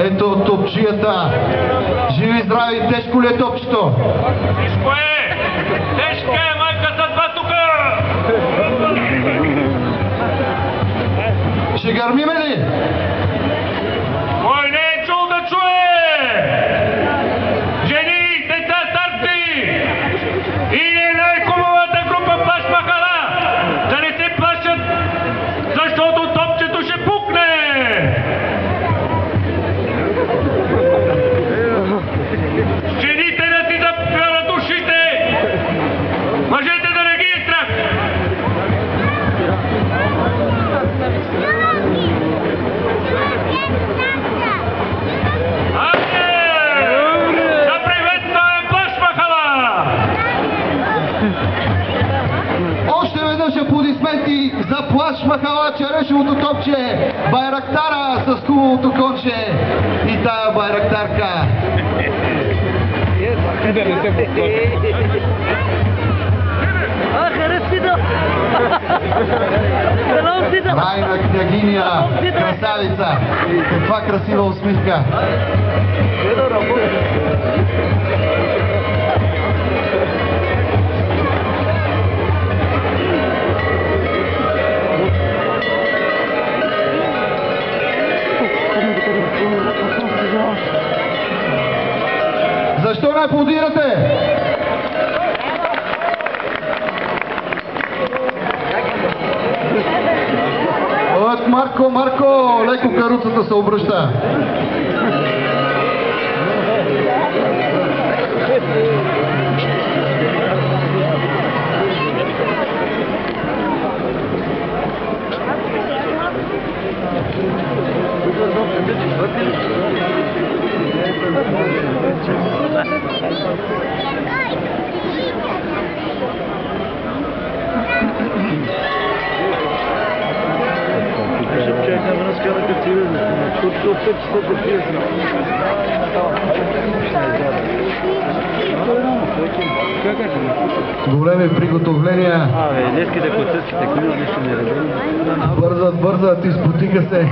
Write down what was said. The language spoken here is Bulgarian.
Ето топчията. Живи, здрави, тежко ли е топчето? Тежко е! Тежка е майката два тука! Ще гърмиме ли? Кой не е чул да чуе? Жени, деца, старци! И е най-хубавата група Плаш Махала! Да не се плашат, защото топчето ще пукне! Жените да си запълят ушите! Мъжете да не ги е страх! Да приветстваме Плаш Махала! Още веднъж аплодисменти за Плаш Махала, черешевото топче, байрактара с хубавото конче и тая байрактарка. Райна княгиня, красавица, каква красива усмивка. Защо не аплодирате? От Марко, леко каруцата се обръща. Големи приготовления. Днеските коцърските коли нещо не разбирам. Бързат, изпотиха се.